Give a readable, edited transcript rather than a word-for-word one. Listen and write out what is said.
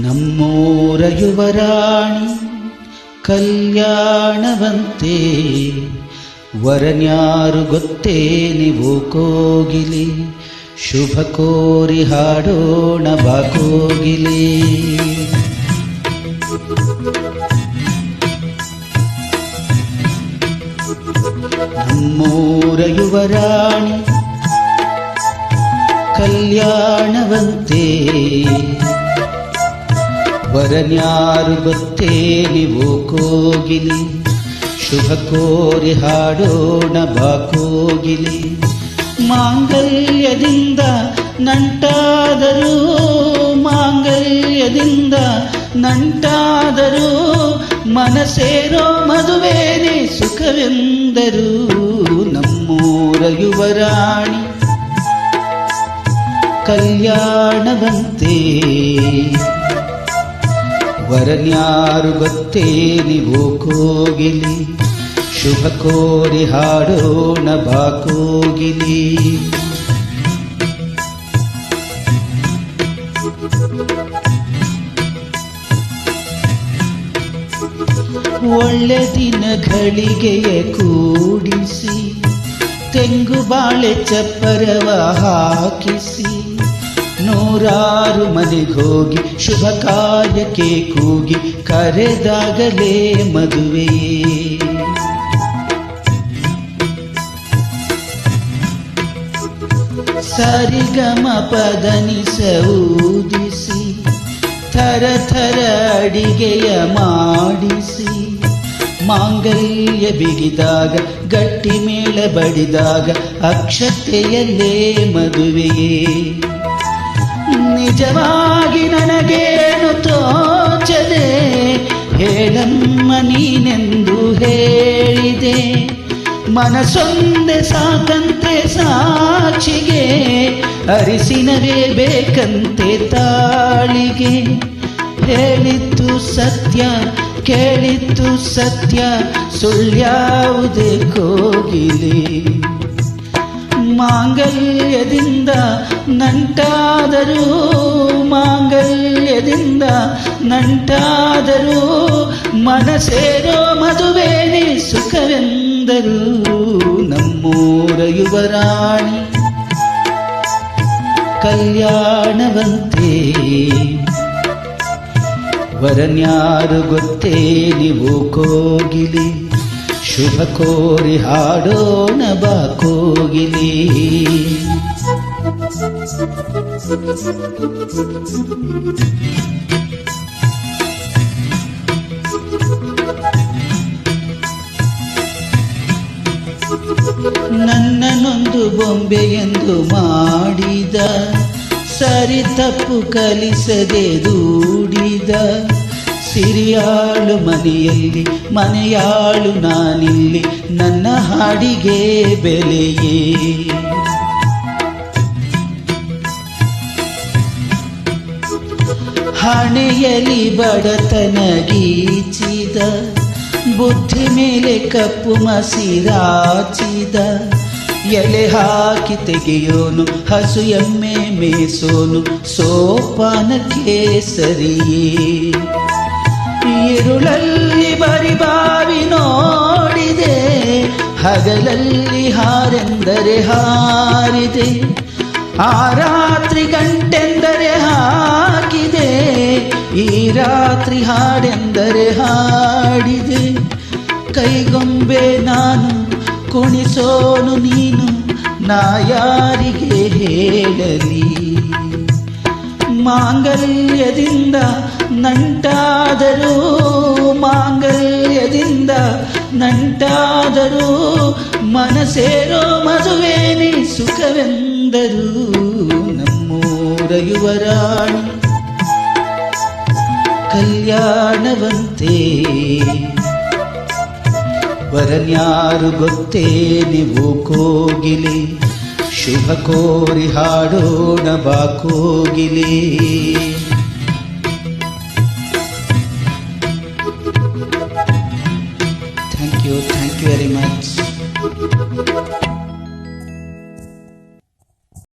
ನಮ್ಮೂರ ಯುವರಾಣಿ ಕಲ್ಯಾಣವಂತೆ, ವರನ್ಯಾರು ಗೊತ್ತೇ ನೀವು ಕೋಗಿಲೆ, ಶುಭ ಕೋರಿ ಹಾಡೋಣ ಬಾ ಕೋಗಿಲೆ. ನಮ್ಮೂರ ಯುವರಾಣಿ ಕಲ್ಯಾಣವಂತೆ, ವರನ್ಯಾರು ಗೊತ್ತೇ ನೀವು ಕೋಗಿಲೆ, ಶುಭ ಕೋರಿ ಹಾಡೋಣ ಬಾ ಕೋಗಿಲೆ. ಮಾಂಗಲ್ಯದಿಂದ ನಂಟಾದರೂ, ಮಾಂಗಲ್ಯದಿಂದ ನಂಟಾದರೂ, ಮನಸೇರೋ ಮದುವೇನೆ ಸುಖವೆಂದರು. ನಮ್ಮೂರ ಯುವರಾಣಿ ಕಲ್ಯಾಣವಂತೆ, ವರನ್ಯಾರು ಗೊತ್ತೇ ನೀವು ಕೋಗಿಲೆ, ಶುಭ ಕೋರಿ ಹಾಡೋಣ ಬಾ ಕೋಗಿಲೆ. ಒಳ್ಳೆ ದಿನಗಳಿಗೆ ಕೂಡಿಸಿ, ತೆಂಗು ಬಾಳೆ ಚಪ್ಪರವ ಹಾಕಿಸಿ, ನೂರಾರು ಮನೆಗೋಗಿ ಶುಭ ಕಾರ್ಯಕ್ಕೆ ಕೂಗಿ ಕರೆದಾಗಲೇ ಮದುವೆಯೇ. ಸರಿಗಮ ಪದನಿಸ ಊದಿಸಿ, ಥರ ಥರ ಅಡಿಗೆಯ ಮಾಡಿಸಿ, ಮಾಂಗಲ್ಯ ಬಿಗಿದಾಗ ಗಟ್ಟಿ ಮೇಳ ಬಡಿದಾಗ ಅಕ್ಷತೆಯಲ್ಲೇ ಮದುವೆಯೇ. ನಿಜವಾಗಿ ನನಗೇನು ತೋಚದೆ, ಹೇಳಮ್ಮ ನೀನೆಂದು ಹೇಳಿದೆ, ಮನಸೊಂದೆ ಸಾಕಂತೆ ಸಾಕ್ಷಿಗೆ, ಅರಿಸಿನವೇ ಬೇಕಂತೆ ತಾಳಿಗೆ. ಹೇಳಿದ್ದು ಸತ್ಯ ಕೇಳಿದ್ದು ಸತ್ಯ, ಸುಳ್ಳ್ಯಾವುದೇ ಕೋಗಿಲೆ. ಮಾಂಗಲ್ಯದಿಂದ ನಂಟಾದರೂ, ಮಾಂಗಲ್ಯದಿಂದ ನಂಟಾದರೂ, ಮನಸೇರೋ ಮದುವೇನೆ ಸುಖವೆಂದರು. ನಮ್ಮೂರ ಯುವರಾಣಿ ಕಲ್ಯಾಣವಂತೆ, ವರನ್ಯಾರು ಗೊತ್ತೇ ನೀವು ಕೋಗಿಲೆ, ಶುಭ ಕೋರಿ ಹಾಡೋಣ ಬಾ ಕೋಗಿಲೆ. ನನ್ನನೊಂದು ಬೊಂಬೆಯೆಂದು ಮಾಡಿದ, ಸರಿ ತಪ್ಪು ಕಲಿಸದೆ ದೂಡಿದ, ಸಿರಿಯಾಳು ಮನೆಯಲ್ಲಿ ಮನೆಯಾಳು ನಾನಿಲ್ಲಿ, ನನ್ನ ಹಾಡಿಗೆ ಬೆಲೆಯೇ. ಹಣೆಯಲ್ಲಿ ಬಡತನ ಗೀಚಿದ, ಬುದ್ಧಿ ಮೇಲೆ ಕಪ್ಪು ಮಸಿರಾಚಿದ, ಎಲೆ ಹಾಕಿ ತೆಗೆಯೋನು ಹಸು ಎಮ್ಮೆ ಮೇಸೋನು, ಸೋಪಾನಕ್ಕೆ ಸರಿಯೇ. ഇരുളಲ್ಲಿ ಬರಿಬಾವಿ ನೋಡಿದೆ, ಹಗಲಲ್ಲಿ ಹಾರೆಂದರೆ ಹಾರಿದೆ, ಆ ರಾತ್ರಿ ಗಂಟೆಂದರೆ ಹಾಕಿದೆ, ಈ ರಾತ್ರಿ ಹಾಡೆಂದರೆ ಹಾಡಿದೆ. ಕೈಗೊಂಬೆ ನಾನು ಕುಣಿಸೋನು ನೀನು, ನಾ ಯಾರಿಗೆ ಹೇಳಲಿ. ಮಾಂಗಲ್ಯದಿಂದ ನಂಟಾದರೂ, ಮಾಂಗಲ್ಯದಿಂದ ನಂಟಾದರೂ, ಮನಸೇರೋ ಮದುವೇನೆ ಸುಖವೆಂದರು. ನಮ್ಮೂರ ಯುವರಾಣಿ ಕಲ್ಯಾಣವಂತೆ, ವರನ್ಯಾರು ಗೊತ್ತೇ ನೀವು ಕೋಗಿಲೆ, ಶುಭ ಕೋರಿ ಹಾಡೋಣ ಬಾ ಕೋಗಿಲೆ. Thank you very much.